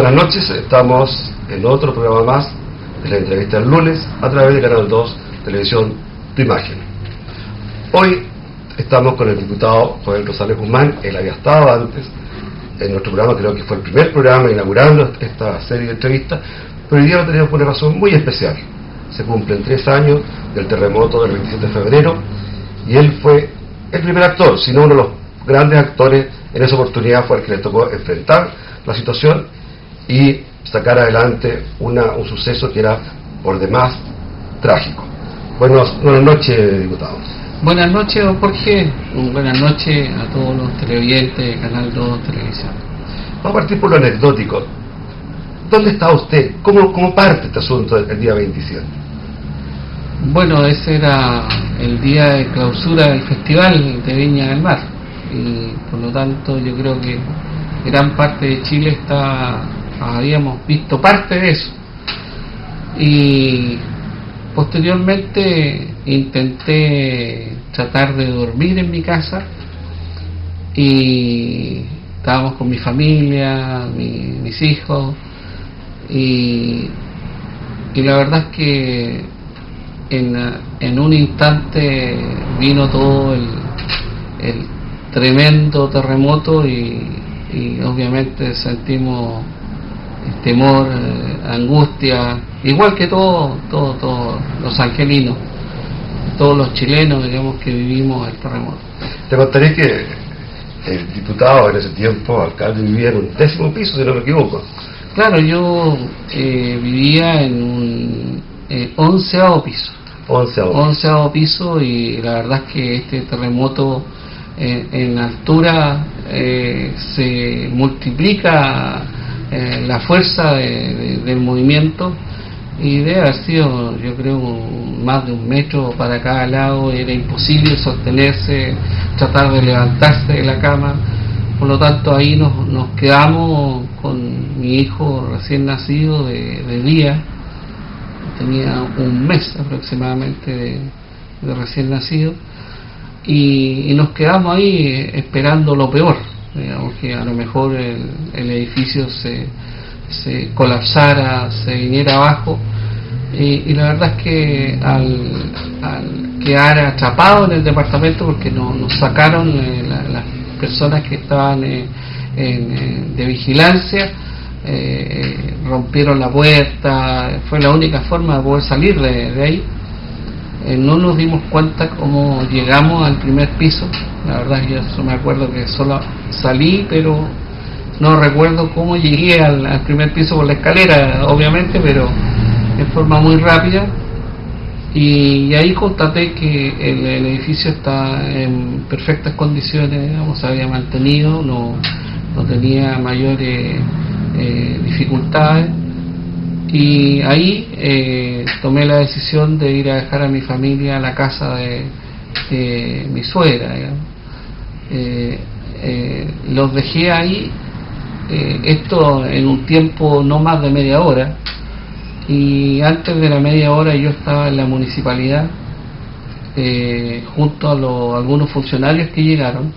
buenas noches. Estamos en otro programa más de la entrevista del lunes a través de Canal 2 Televisión Tu Imagen. Hoy estamos con el diputado Joel Rosales Guzmán. Él había estado antes en nuestro programa, creo que fue el primer programa inaugurando esta serie de entrevistas, pero hoy día lo tenemos por una razón muy especial. Se cumplen 3 años del terremoto del 27 de febrero y él fue el primer actor, si no uno de los grandes actores. En esa oportunidad fue el que le tocó enfrentar la situación y sacar adelante un suceso que era por demás trágico. Buenas noches, diputado. Buenas noches, don Jorge. Buenas noches a todos los televidentes de Canal 2 Televisión. Vamos a partir por lo anecdótico. ¿Dónde está usted? ¿Cómo parte este asunto el día 27? Bueno, ese era el día de clausura del Festival de Viña del Mar y por lo tanto yo creo que gran parte de Chile habíamos visto parte de eso, y posteriormente intenté tratar de dormir en mi casa y estábamos con mi familia, mis hijos, y la verdad es que en un instante vino todo el tremendo terremoto y obviamente sentimos temor, angustia, igual que todos los angelinos, todos los chilenos, digamos, que vivimos el terremoto. Te contaré que el diputado en ese tiempo, alcalde, vivía en un 10º piso, si no me equivoco. Claro, yo vivía en un 11º piso. 11º piso, y la verdad es que este terremoto en altura se multiplica la fuerza del movimiento, y debe haber sido, yo creo, más de 1 metro para cada lado. Era imposible sostenerse, tratar de levantarse de la cama. Por lo tanto, ahí nos quedamos con mi hijo recién nacido de día. Tenía 1 mes aproximadamente de recién nacido, y nos quedamos ahí esperando lo peor, digamos, que a lo mejor el edificio se colapsara, se viniera abajo, y la verdad es que al quedar atrapado en el departamento, porque nos sacaron las personas que estaban de vigilancia, rompieron la puerta. Fue la única forma de poder salir de ahí. No nos dimos cuenta cómo llegamos al primer piso. La verdad, yo solo me acuerdo que solo salí, pero no recuerdo cómo llegué al primer piso por la escalera, obviamente, pero de forma muy rápida. Y ahí constaté que el edificio está en perfectas condiciones, digamos, se había mantenido, no tenía mayores dificultades, y ahí tomé la decisión de ir a dejar a mi familia a la casa de mi suegra, los dejé ahí, esto en un tiempo no más de media hora, y antes de la media hora yo estaba en la municipalidad junto a algunos funcionarios que llegaron,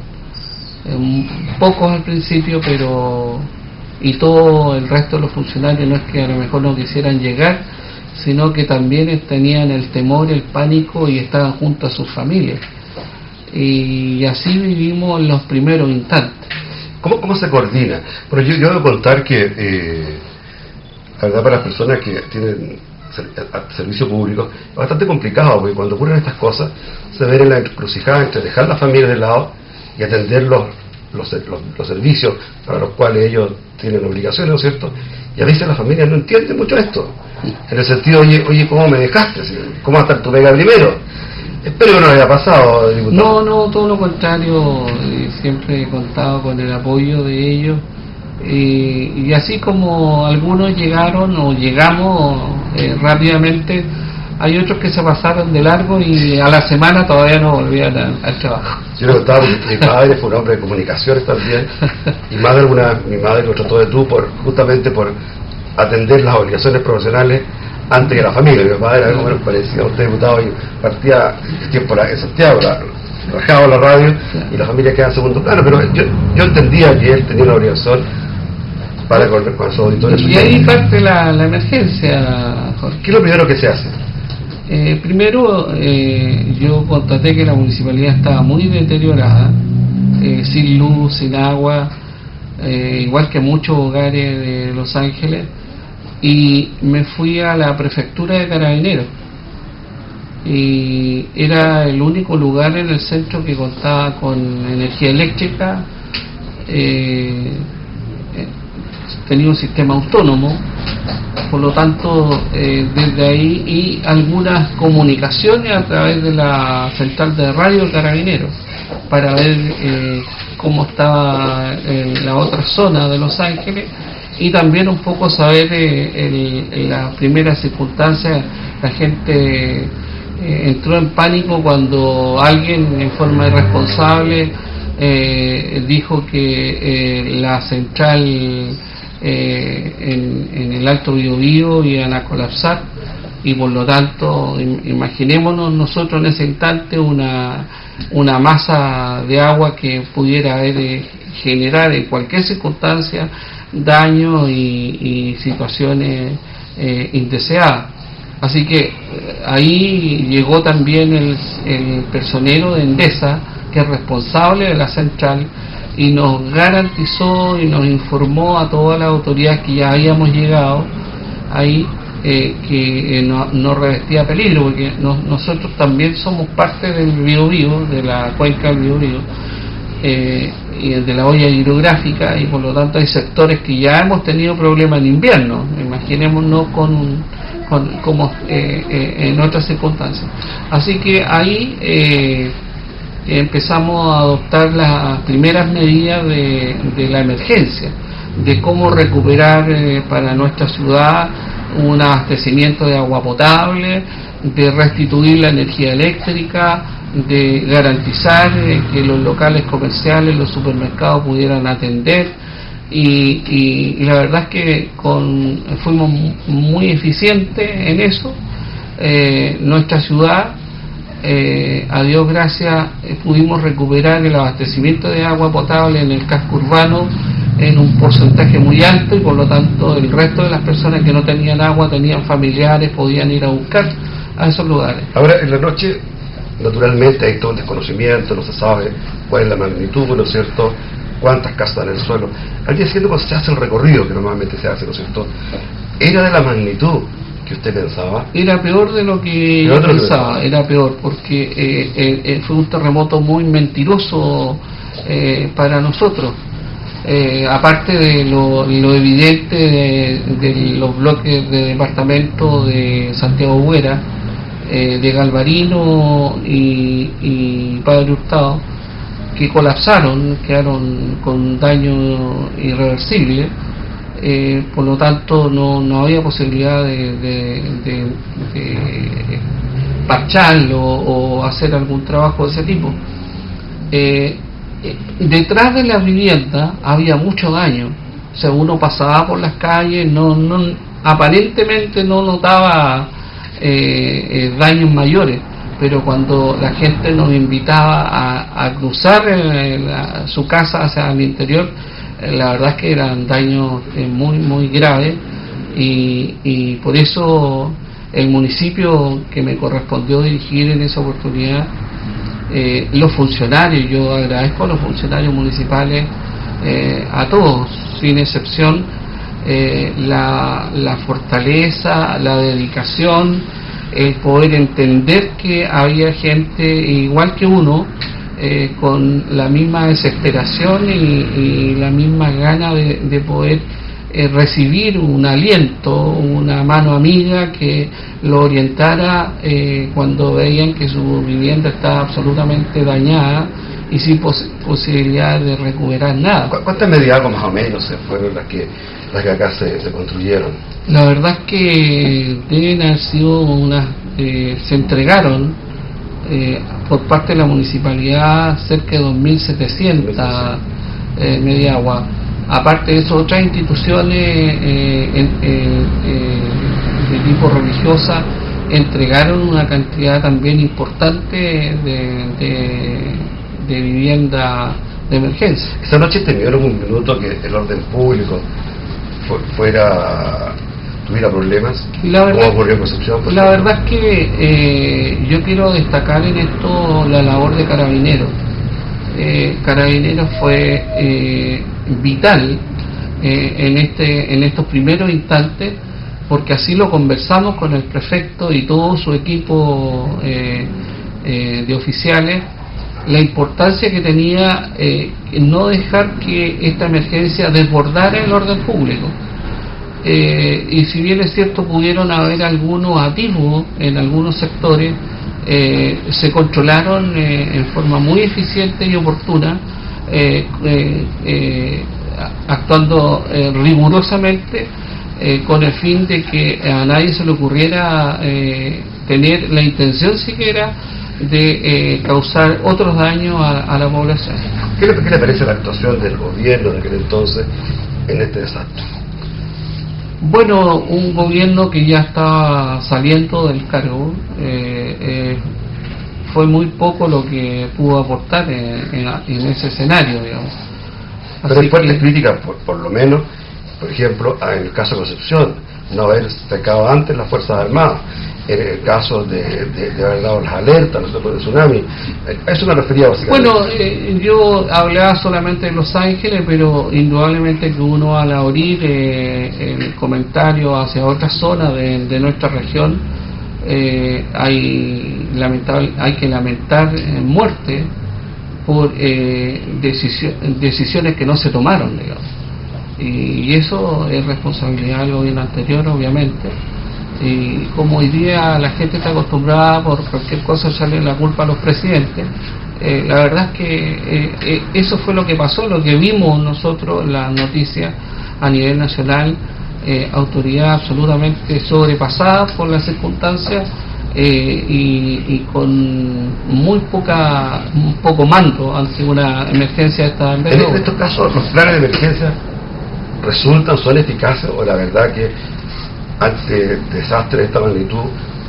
pocos al principio, y todo el resto de los funcionarios no es que a lo mejor no quisieran llegar, sino que también tenían el temor, el pánico, y estaban junto a sus familias, y así vivimos en los primeros instantes. ¿Cómo se coordina? Bueno, yo debo contar que la verdad, para las personas que tienen servicio público es bastante complicado, porque cuando ocurren estas cosas se ven en la encrucijada entre dejar la familia de lado y atender los servicios para los cuales ellos tienen obligaciones, ¿no es cierto? Y a veces la familia no entiende mucho esto, en el sentido, oye, ¿cómo me dejaste? ¿Cómo va a estar tu pega primero? Espero que no haya pasado, diputado. No, todo lo contrario, siempre he contado con el apoyo de ellos, y así como algunos llegaron o llegamos rápidamente, hay otros que se pasaron de largo y a la semana todavía no volvían al trabajo. Yo le contaba, mi padre fue un hombre de comunicaciones también, y mi madre lo trató de tú justamente por atender las obligaciones profesionales antes que la familia. Mi padre era algo menos parecido a usted, diputado, y partía el tiempo en Santiago, trabajaba en la radio, y la familia queda en segundo plano, pero yo entendía que él tenía una obligación para con su auditorio. Y ahí parte la emergencia, Jorge. ¿Qué es lo primero que se hace? Primero, yo constaté que la municipalidad estaba muy deteriorada, sin luz, sin agua, igual que muchos hogares de Los Ángeles, y me fui a la prefectura de Carabineros. Y era el único lugar en el centro que contaba con energía eléctrica, tenía un sistema autónomo, por lo tanto desde ahí, y algunas comunicaciones a través de la central de radio de Carabineros para ver cómo estaba en la otra zona de Los Ángeles, y también un poco saber en las primeras circunstancias. La gente entró en pánico cuando alguien en forma irresponsable dijo que la central en el Alto Biobío iban a colapsar, y por lo tanto imaginémonos nosotros en ese instante una masa de agua que pudiera generar en cualquier circunstancia daño y situaciones indeseadas. Así que ahí llegó también el personero de Endesa, que es responsable de la central, y nos garantizó y nos informó a todas las autoridades que ya habíamos llegado ahí, que no revestía peligro, porque nosotros también somos parte del Biobío, de la cuenca del Biobío, y de la olla hidrográfica, y por lo tanto hay sectores que ya hemos tenido problemas en invierno, imaginémonos como en otras circunstancias. Así que ahí empezamos a adoptar las primeras medidas de la emergencia, de cómo recuperar para nuestra ciudad un abastecimiento de agua potable, de restituir la energía eléctrica, de garantizar que los locales comerciales, los supermercados pudieran atender, y la verdad es que fuimos muy eficientes en eso. Nuestra ciudad, a Dios gracias, pudimos recuperar el abastecimiento de agua potable en el casco urbano en un porcentaje muy alto, y por lo tanto el resto de las personas que no tenían agua, tenían familiares, podían ir a buscar a esos lugares. Ahora, en la noche, naturalmente hay todo un desconocimiento, no se sabe cuál es la magnitud, ¿no es cierto?, cuántas casas en el suelo. Al día siguiente, cuando se hace el recorrido, que normalmente se hace, ¿no es cierto?, ¿era de la magnitud que usted pensaba? Era peor de lo que yo pensaba, era peor, porque fue un terremoto muy mentiroso para nosotros. Aparte de lo evidente de los bloques de departamento de Santiago Huera, de Galvarino y Padre Hurtado, que colapsaron, quedaron con daño irreversible, por lo tanto no había posibilidad de parcharlo o hacer algún trabajo de ese tipo. Detrás de la vivienda había mucho daño, o sea, uno pasaba por las calles, aparentemente no notaba daños mayores, pero cuando la gente nos invitaba a cruzar su casa hacia el interior, la verdad es que eran daños muy graves, y por eso el municipio que me correspondió dirigir en esa oportunidad, los funcionarios, yo agradezco a los funcionarios municipales, a todos sin excepción, la fortaleza, la dedicación, el poder entender que había gente igual que uno, con la misma desesperación y la misma gana de poder recibir un aliento, una mano amiga que lo orientara cuando veían que su vivienda estaba absolutamente dañada y sin posibilidad de recuperar nada. ¿Cuántas medidas más o menos fueron las que acá se construyeron? La verdad es que deben haber sido se entregaron por parte de la municipalidad cerca de 2.700 medidas agua. Aparte de eso, otras instituciones de tipo religiosa entregaron una cantidad también importante de vivienda de emergencia. Esta noche terminaron un minuto que el orden público tuviera problemas? ¿Cómo ocurrió en Concepción? La verdad es que yo quiero destacar en esto la labor de Carabineros. Carabineros fue vital en estos primeros instantes, porque así lo conversamos con el prefecto y todo su equipo de oficiales, la importancia que tenía no dejar que esta emergencia desbordara el orden público. Y si bien es cierto pudieron haber algunos atisbos en algunos sectores, se controlaron en forma muy eficiente y oportuna, actuando rigurosamente, con el fin de que a nadie se le ocurriera tener la intención siquiera de causar otros daños a la población. ¿Qué le parece la actuación del gobierno de aquel entonces en este desastre? Bueno, un gobierno que ya está saliendo del cargo, fue muy poco lo que pudo aportar en ese escenario, digamos. Pero hay fuertes críticas, por lo menos, por ejemplo, en el caso de Concepción, no haber sacado antes las Fuerzas Armadas, en el caso de haber dado las alertas, los de tsunami. A eso me refería básicamente. Bueno, yo hablaba solamente de Los Ángeles, pero indudablemente que uno al abrir el comentario hacia otras zonas de nuestra región, hay que lamentar muerte por decisiones que no se tomaron, digamos. Y eso es responsabilidad del gobierno anterior, obviamente. Y como hoy día la gente está acostumbrada por cualquier cosa echarle la culpa a los presidentes, la verdad es que eso fue lo que pasó, lo que vimos nosotros en las noticias a nivel nacional, autoridad absolutamente sobrepasada por las circunstancias, y con muy poco mando ante una emergencia de esta envergadura. En estos casos, los planes de emergencia son eficaces, o la verdad que ante desastres de esta magnitud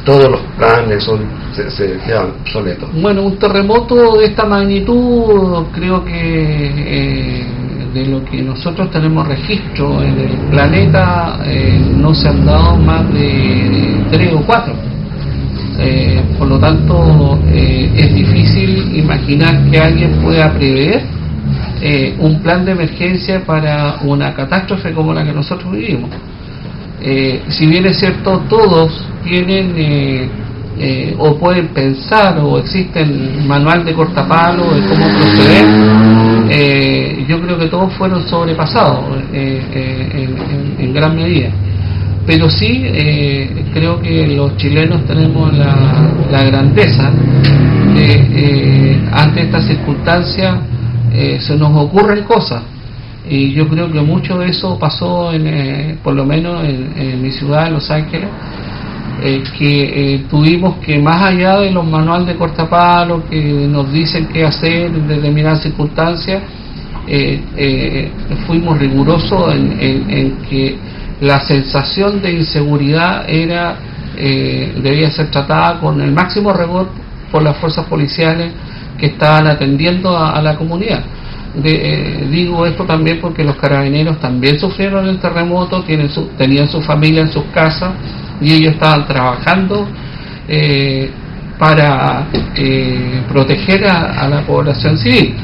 todos los planes se quedan obsoletos? Bueno, un terremoto de esta magnitud, creo que de lo que nosotros tenemos registro en el planeta, no se han dado más de 3 o 4. Por lo tanto, es difícil imaginar que alguien pueda prever un plan de emergencia para una catástrofe como la que nosotros vivimos. Si bien es cierto, todos tienen o pueden pensar, o existen manual de cortapalo de cómo proceder, yo creo que todos fueron sobrepasados en gran medida. Pero sí, creo que los chilenos tenemos la grandeza de, ante estas circunstancias, se nos ocurren cosas. Y yo creo que mucho de eso pasó por lo menos en mi ciudad, en Los Ángeles, que tuvimos que, más allá de los manuales de cortapalo que nos dicen qué hacer en determinadas circunstancias, fuimos rigurosos en que la sensación de inseguridad debía ser tratada con el máximo rigor por las fuerzas policiales que estaban atendiendo a la comunidad. Digo esto también porque los carabineros también sufrieron el terremoto, tenían su familia en sus casas, y ellos estaban trabajando para proteger a la población civil.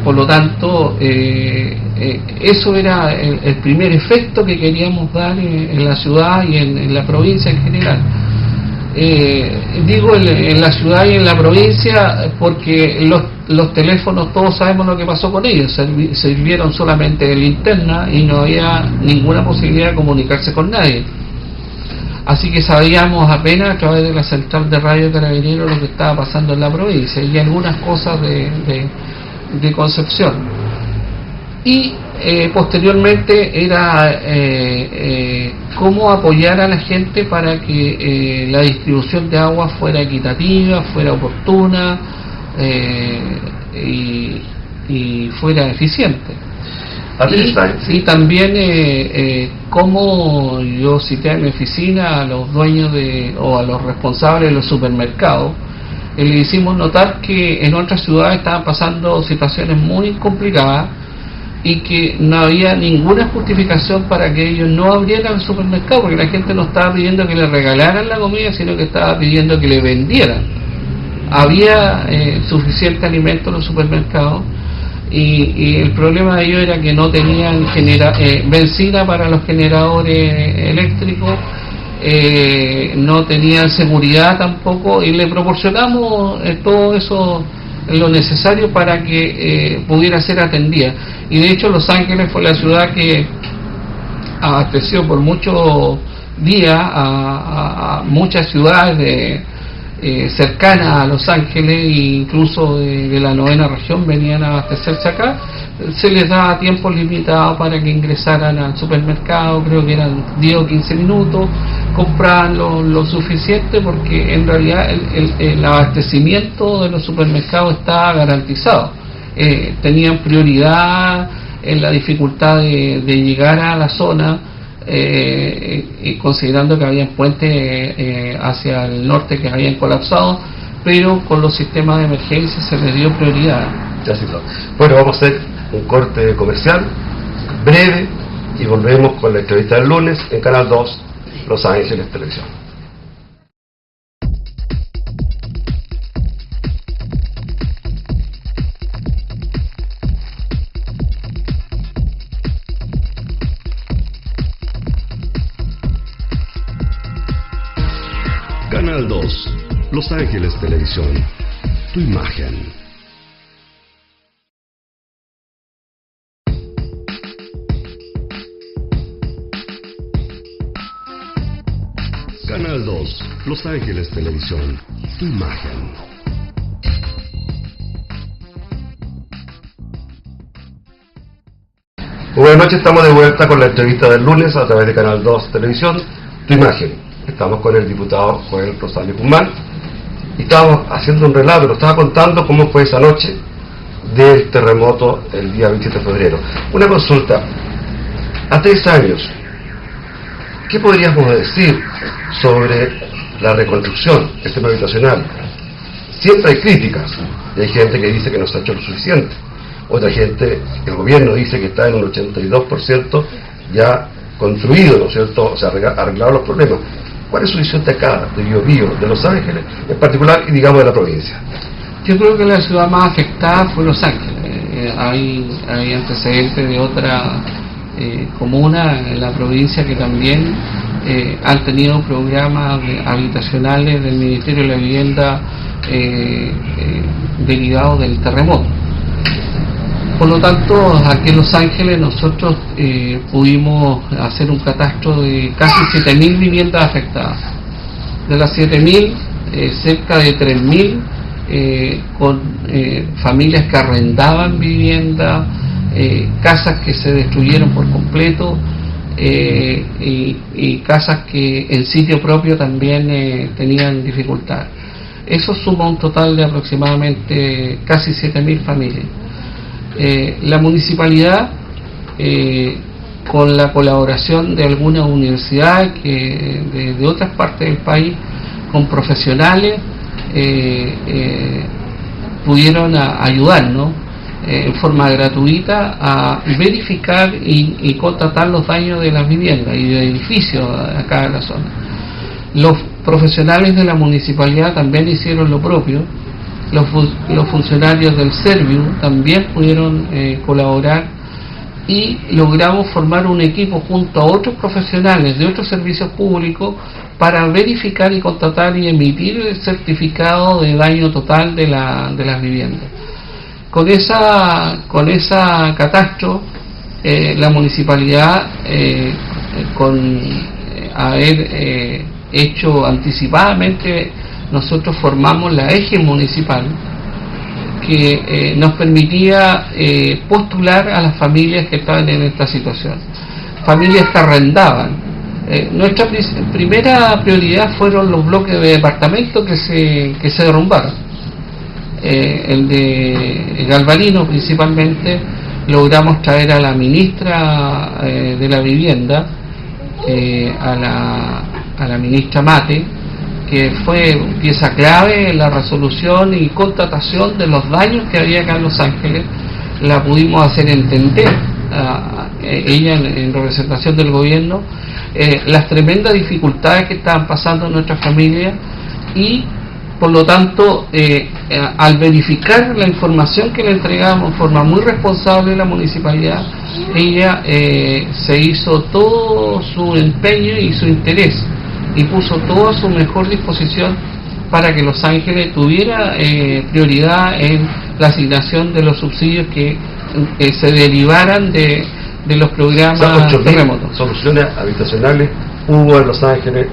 Por lo tanto, eso era el primer efecto que queríamos dar en la ciudad y en la provincia en general. Digo en la ciudad y en la provincia porque los teléfonos, todos sabemos lo que pasó con ellos, sirvieron solamente de linterna y no había ninguna posibilidad de comunicarse con nadie. Así que sabíamos apenas a través de la central de radio Carabineros lo que estaba pasando en la provincia y algunas cosas de Concepción. Y posteriormente era cómo apoyar a la gente para que la distribución de agua fuera equitativa, fuera oportuna, y fuera eficiente. Y también como yo cité en mi oficina a los dueños o a los responsables de los supermercados, le hicimos notar que en otras ciudades estaban pasando situaciones muy complicadas, y que no había ninguna justificación para que ellos no abrieran el supermercado, porque la gente no estaba pidiendo que le regalaran la comida, sino que estaba pidiendo que le vendieran. Había suficiente alimento en los supermercados, y el problema de ellos era que no tenían benzina para los generadores eléctricos, no tenían seguridad tampoco, y le proporcionamos todo eso, lo necesario para que pudiera ser atendida. Y de hecho Los Ángeles fue la ciudad que abasteció por muchos días a muchas ciudades cercanas a Los Ángeles, e incluso de la 9ª región venían a abastecerse acá. Se les daba tiempo limitado para que ingresaran al supermercado, creo que eran 10 o 15 minutos, compraban lo suficiente, porque en realidad el abastecimiento de los supermercados estaba garantizado. Tenían prioridad en la dificultad de llegar a la zona, considerando que habían puentes hacia el norte que habían colapsado, pero con los sistemas de emergencia se les dio prioridad. Bueno, vamos a hacer un corte comercial breve y volvemos con la entrevista del lunes en Canal 2, Los Ángeles Televisión. Canal 2, Los Ángeles Televisión, tu imagen. Canal 2, Los Ángeles Televisión, tu imagen. Buenas noches, estamos de vuelta con la entrevista del lunes a través de Canal 2 Televisión, tu imagen. Estamos con el diputado Joel Rosales Guzmán y estábamos haciendo un relato, nos estaba contando cómo fue esa noche del terremoto el día 27 de febrero. Una consulta, a 3 años, ¿qué podríamos decir sobre la reconstrucción del sistema habitacional? Siempre hay críticas, y hay gente que dice que no se ha hecho lo suficiente, otra gente, el gobierno dice que está en un 82% ya construido, ¿no es cierto?, o sea, arreglado los problemas. ¿Cuál es su visión de acá, de Biobío, de Los Ángeles en particular y digamos de la provincia? Yo creo que la ciudad más afectada fue Los Ángeles. Hay antecedentes de otra comuna en la provincia que también han tenido programas habitacionales del Ministerio de la Vivienda derivados del terremoto. Por lo tanto, aquí en Los Ángeles nosotros pudimos hacer un catastro de casi 7.000 viviendas afectadas. De las 7.000, cerca de 3.000 con familias que arrendaban viviendas, casas que se destruyeron por completo, y casas que en sitio propio también tenían dificultad. Eso suma un total de aproximadamente casi 7.000 familias. La municipalidad, con la colaboración de algunas universidades de otras partes del país, con profesionales, pudieron ayudarnos en forma gratuita a verificar y contratar los daños de las viviendas y de edificios acá en la zona. Los profesionales de la municipalidad también hicieron lo propio. Los funcionarios del Serviu también pudieron colaborar, y logramos formar un equipo junto a otros profesionales de otros servicios públicos para verificar y contratar y emitir el certificado de daño total de las viviendas. Con esa catastro, la municipalidad, con haber hecho anticipadamente, nosotros formamos la eje municipal que nos permitía postular a las familias que estaban en esta situación, familias que arrendaban. Nuestra primera prioridad fueron los bloques de departamentos que se derrumbaron. El de Galvarino principalmente. Logramos traer a la ministra de la Vivienda, a la ministra Mate, que fue pieza clave en la resolución y constatación de los daños que había acá en Los Ángeles. La pudimos hacer entender ella en representación del gobierno, las tremendas dificultades que estaban pasando en nuestras familias, y por lo tanto al verificar la información que le entregamos en forma muy responsable la municipalidad, ella se hizo todo su empeño y su interés y puso toda su mejor disposición para que Los Ángeles tuviera prioridad en la asignación de los subsidios que se derivaran de los programas terremotos. Soluciones habitacionales hubo en Los Ángeles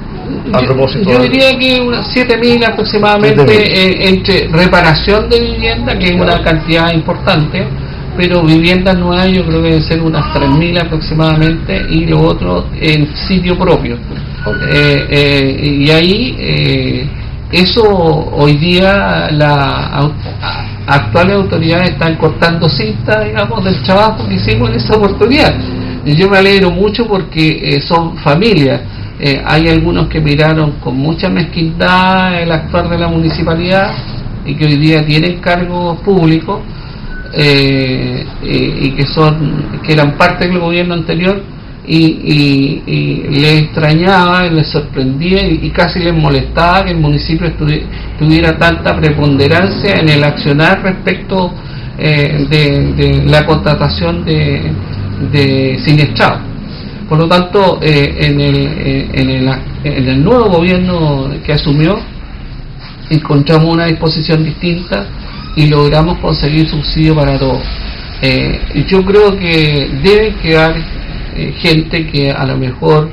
a propósito. Yo diría que unas 7.000 aproximadamente 7.000. Entre reparación de vivienda, que es una cantidad importante, pero viviendas nuevas yo creo que deben ser unas 3.000 aproximadamente, y lo otro en sitio propio. Y ahí eso hoy día las actuales autoridades están cortando cinta, digamos, del trabajo que hicimos en esa oportunidad. Y yo me alegro mucho porque son familias. Hay algunos que miraron con mucha mezquindad el actuar de la municipalidad y que hoy día tienen cargos públicos, y que eran parte del gobierno anterior, y les extrañaba, les sorprendía y casi les molestaba que el municipio tuviera tanta preponderancia en el accionar respecto de la contratación de siniestrados. Por lo tanto, en el nuevo gobierno que asumió, encontramos una disposición distinta y logramos conseguir subsidio para todos. Yo creo que debe quedar gente que a lo mejor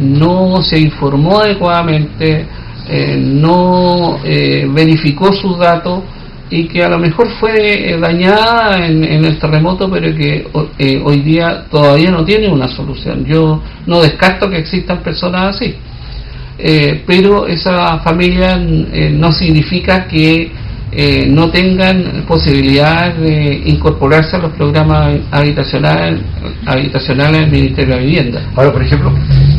no se informó adecuadamente, no verificó sus datos, y que a lo mejor fue dañada en el terremoto, pero que hoy día todavía no tiene una solución. Yo no descarto que existan personas así, pero esa familia no significa que no tengan posibilidad de incorporarse a los programas habitacionales del Ministerio de la Vivienda. Ahora, por ejemplo,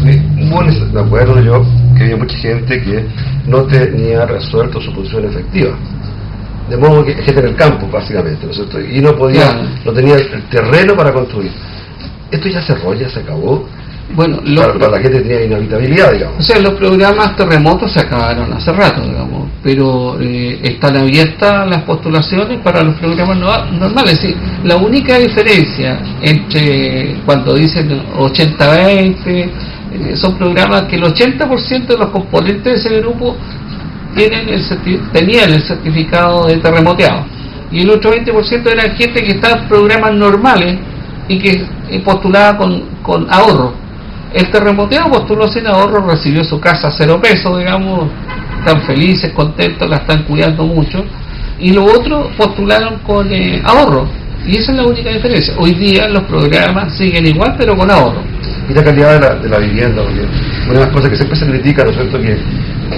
me acuerdo yo que había mucha gente que no tenía resuelto su posición efectiva, de modo que gente en el campo básicamente, ¿no es cierto? Y no podía, no tenía el terreno para construir. Esto ya cerró, ya se acabó. Bueno, para la gente tenía inhabitabilidad, digamos. O sea, los programas terremotos se acabaron hace rato, digamos, pero están abiertas las postulaciones para los programas normales. Es decir, la única diferencia entre cuando dicen 80-20, son programas que el 80% de los componentes de ese grupo tenían el certificado de terremoteado, y el otro 20% era gente que estaba en programas normales y que postulaba con ahorro. El terremoteado postuló sin ahorro, recibió su casa a 0 pesos, digamos, están felices, contentos, la están cuidando mucho, y los otros postularon con ahorro, y esa es la única diferencia. Hoy día los programas siguen igual, pero con ahorro. Y la calidad de la vivienda, porque una de las cosas que siempre se critica, ¿no es cierto?, que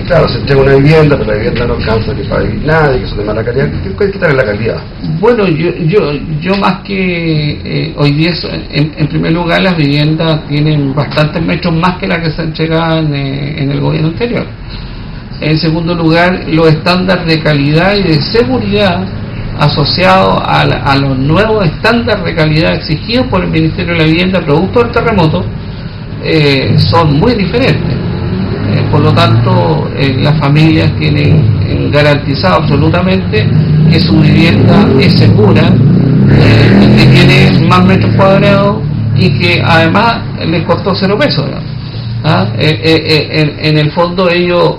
claro, se entrega una vivienda, pero la vivienda no alcanza ni para vivir nadie, que son de mala calidad. ¿Qué quitar en la calidad? Bueno, yo más que hoy día, en primer lugar, las viviendas tienen bastantes metros más que las que se entregaban en el gobierno anterior. En segundo lugar, los estándares de calidad y de seguridad asociados a los nuevos estándares de calidad exigidos por el Ministerio de la Vivienda producto del terremoto son muy diferentes. Por lo tanto, las familias tienen garantizado absolutamente que su vivienda es segura, que tiene más metros cuadrados y que además les costó 0 pesos. En el fondo ellos,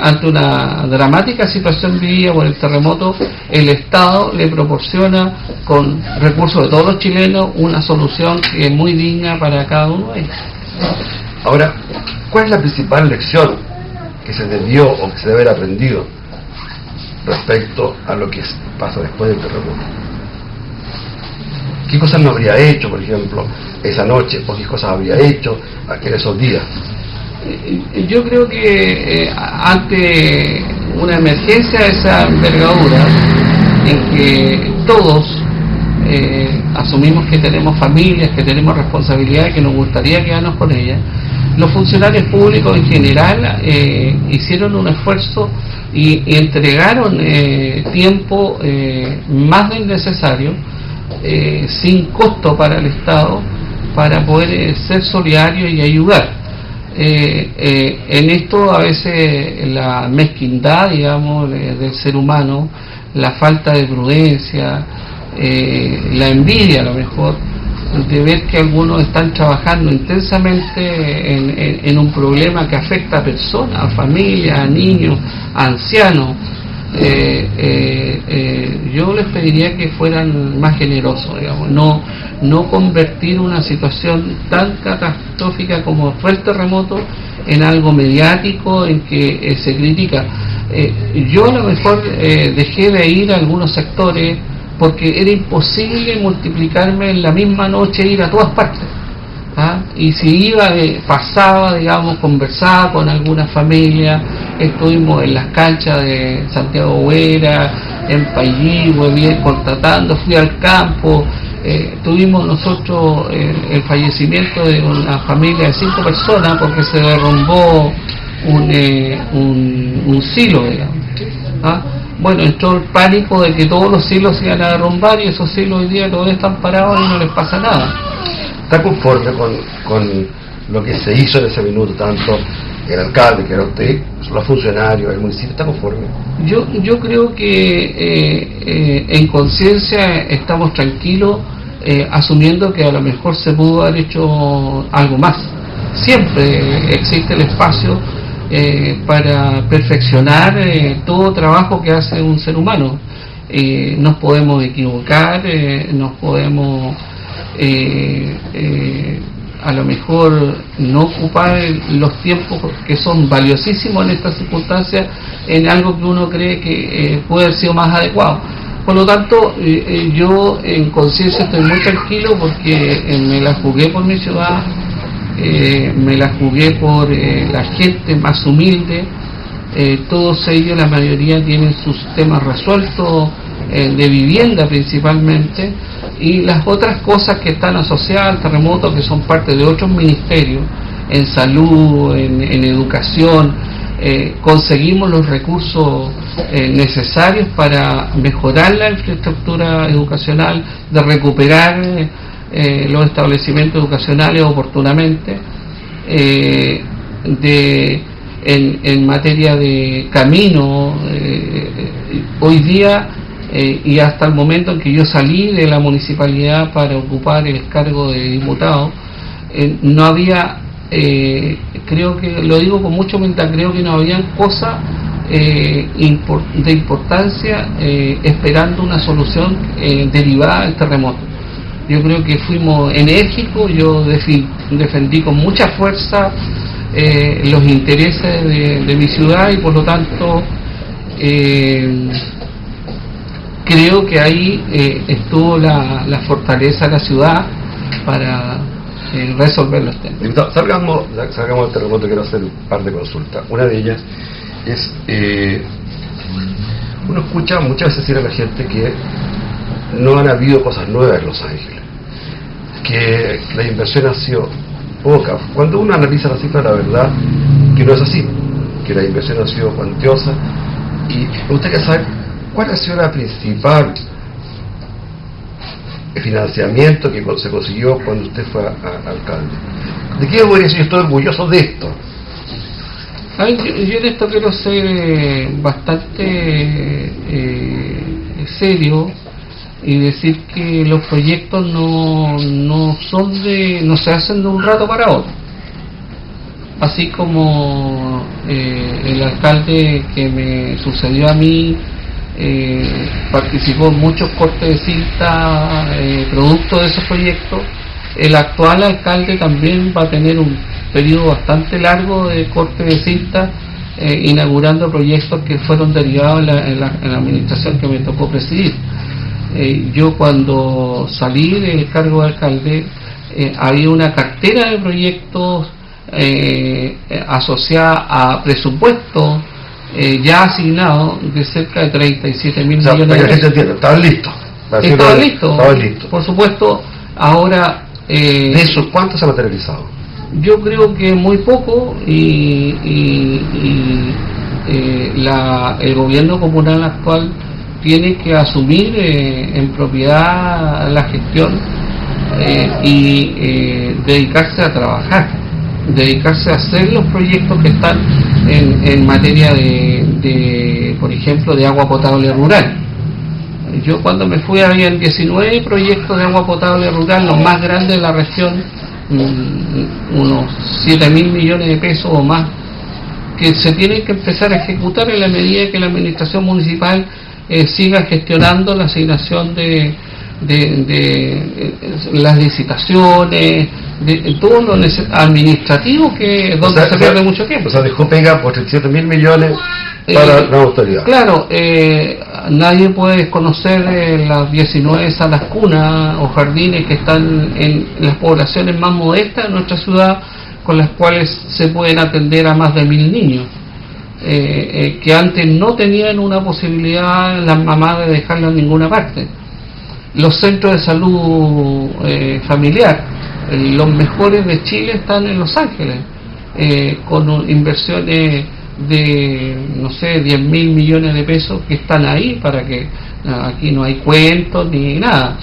ante una dramática situación vivida por el terremoto, el Estado le proporciona con recursos de todos los chilenos una solución que es muy digna para cada uno de ellos. Ahora, ¿cuál es la principal lección que se debió o que se debe haber aprendido respecto a lo que pasa después del terremoto? ¿Qué cosas no habría hecho, por ejemplo, esa noche, o qué cosas habría hecho en esos días? Yo creo que ante una emergencia de esa envergadura, en que todos asumimos que tenemos familias, que tenemos responsabilidades, que nos gustaría quedarnos con ellas, los funcionarios públicos en general hicieron un esfuerzo y entregaron tiempo más del necesario sin costo para el Estado, para poder ser solidario y ayudar. En esto a veces la mezquindad, digamos, del ser humano, la falta de prudencia, la envidia a lo mejor, de ver que algunos están trabajando intensamente en un problema que afecta a personas, a familias, a niños, a ancianos. Yo les pediría que fueran más generosos, digamos, no convertir una situación tan catastrófica como fue el terremoto en algo mediático en que se critica. Yo a lo mejor dejé de ir a algunos sectores porque era imposible multiplicarme en la misma noche, ir a todas partes. Y si iba, pasaba, digamos, conversaba con alguna familia, estuvimos en las canchas de Santiago Huera, en Pailligüe, contratando, fui al campo, tuvimos nosotros el fallecimiento de una familia de 5 personas porque se derrumbó un silo, digamos. Bueno, entró el pánico de que todos los silos se iban a derrumbar y esos silos hoy día todavía están parados y no les pasa nada. ¿Está conforme con lo que se hizo en ese minuto, tanto el alcalde, que era usted, los funcionarios, el municipio? ¿Está conforme? Yo creo que en conciencia estamos tranquilos, asumiendo que a lo mejor se pudo haber hecho algo más. Siempre existe el espacio para perfeccionar todo trabajo que hace un ser humano. Nos podemos equivocar, nos podemos a lo mejor no ocupar los tiempos que son valiosísimos en estas circunstancias en algo que uno cree que puede haber sido más adecuado. Por lo tanto, yo en conciencia estoy muy tranquilo porque me la jugué por mi ciudad, me la jugué por la gente más humilde. Todos ellos, la mayoría, tienen sus temas resueltos, de vivienda principalmente, y las otras cosas que están asociadas al terremoto, que son parte de otros ministerios, en salud, en educación. Conseguimos los recursos necesarios para mejorar la infraestructura educacional, de recuperar los establecimientos educacionales oportunamente, en materia de camino. Hoy día y hasta el momento en que yo salí de la municipalidad para ocupar el cargo de diputado, no había, creo que lo digo con mucha humildad, creo que no habían cosas de importancia esperando una solución derivada del terremoto. Yo creo que fuimos enérgicos, yo defendí con mucha fuerza los intereses de mi ciudad, y por lo tanto creo que ahí estuvo la fortaleza de la ciudad para resolver los temas. Diputado, salgamos del terremoto. Quiero hacer un par de consultas. Una de ellas es, uno escucha muchas veces decir a la gente que no han habido cosas nuevas en Los Ángeles, que la inversión ha sido poca. Cuando uno analiza la cifra, la verdad que no es así, que la inversión ha sido cuantiosa. Y me gustaría saber cuál ha sido la principal financiamiento que se consiguió cuando usted fue alcalde. ¿De qué voy a decir? Estoy orgulloso de esto. Yo en esto quiero ser bastante serio y decir que los proyectos no se hacen de un rato para otro. Así como el alcalde que me sucedió a mí participó en muchos cortes de cinta producto de esos proyectos, el actual alcalde también va a tener un periodo bastante largo de corte de cinta, inaugurando proyectos que fueron derivados en la administración que me tocó presidir. Yo cuando salí del cargo de alcalde había una cartera de proyectos asociada a presupuestos ya asignado de cerca de 37.000 millones de pesos. Estaban listos. Estaban listos. Por supuesto, ahora... ¿De eso cuánto se ha materializado? Yo creo que muy poco, y el gobierno comunal actual tiene que asumir en propiedad la gestión y dedicarse a trabajar, dedicarse a hacer los proyectos que están en materia de, por ejemplo, de agua potable rural. Yo cuando me fui habían 19 proyectos de agua potable rural, los más grandes de la región, unos 7.000 millones de pesos o más, que se tienen que empezar a ejecutar en la medida que la administración municipal siga gestionando la asignación de las licitaciones, de todo lo administrativo, que es donde se pierde mucho tiempo. O sea, dejó pega por 37.000 millones para la autoridad. Claro, nadie puede desconocer las 19 salas cunas o jardines que están en las poblaciones más modestas de nuestra ciudad, con las cuales se pueden atender a más de 1.000 niños, que antes no tenían una posibilidad las mamás de dejarlo en ninguna parte. Los centros de salud familiar, los mejores de Chile, están en Los Ángeles, con inversiones de, no sé, 10.000 millones de pesos que están ahí, para que aquí no hay cuentos ni nada.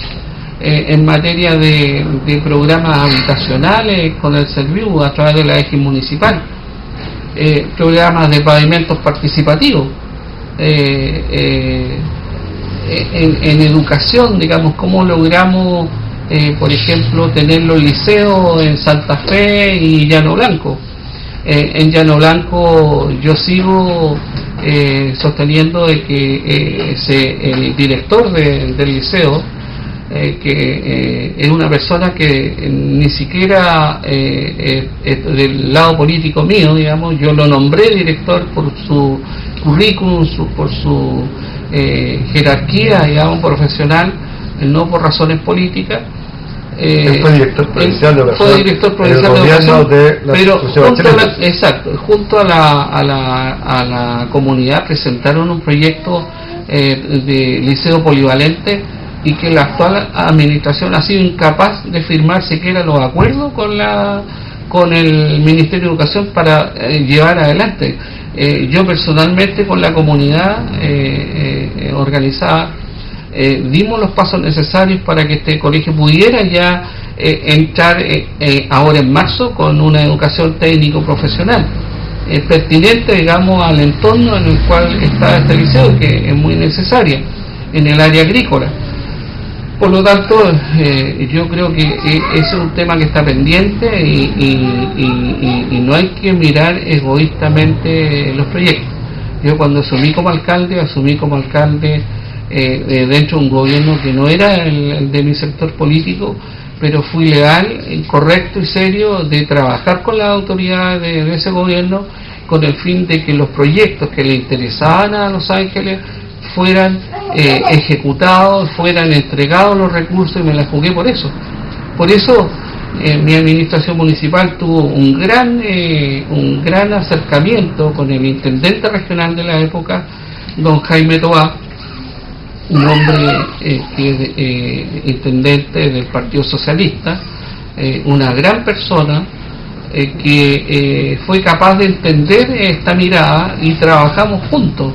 En materia de programas habitacionales con el Serviu a través de la EGI municipal, programas de pavimentos participativos, en educación, digamos, cómo logramos, por ejemplo, tener los liceos en Santa Fe y Llano Blanco. En Llano Blanco yo sigo sosteniendo de que el director del liceo, que es una persona que ni siquiera del lado político mío, digamos, yo lo nombré director por su currículum, por su jerarquía, digamos, profesional, no por razones políticas. Fue director provincial de educación, fue director provincial de educación, pero junto a la comunidad presentaron un proyecto de liceo polivalente, y que la actual administración ha sido incapaz de firmar siquiera los acuerdos con el Ministerio de Educación para llevar adelante. Yo personalmente, con la comunidad organizada, dimos los pasos necesarios para que este colegio pudiera ya entrar ahora en marzo con una educación técnico-profesional pertinente, digamos, al entorno en el cual está este liceo, que es muy necesaria en el área agrícola. Por lo tanto, yo creo que ese es un tema que está pendiente y no hay que mirar egoístamente los proyectos. Yo cuando asumí como alcalde dentro de un gobierno que no era el de mi sector político, pero fui leal, correcto y serio de trabajar con las autoridades de ese gobierno con el fin de que los proyectos que le interesaban a Los Ángeles fueran ejecutados, fueran entregados los recursos, y me la jugué por eso. Por eso mi administración municipal tuvo un gran acercamiento con el intendente regional de la época, don Jaime Toá, un hombre que es intendente del Partido Socialista, una gran persona, que fue capaz de entender esta mirada, y trabajamos juntos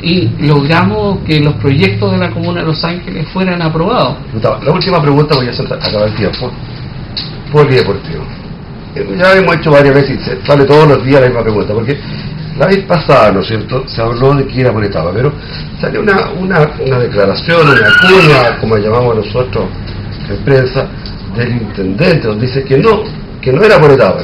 y logramos que los proyectos de la Comuna de Los Ángeles fueran aprobados. La última pregunta, voy a acabar el tiempo. Polideportivo. Ya hemos hecho varias veces, y sale todos los días la misma pregunta, porque la vez pasada, ¿no es cierto?, se habló de que era por etapa, pero sale una declaración, una cuña, como llamamos nosotros en prensa, del intendente, donde dice que no era por etapa,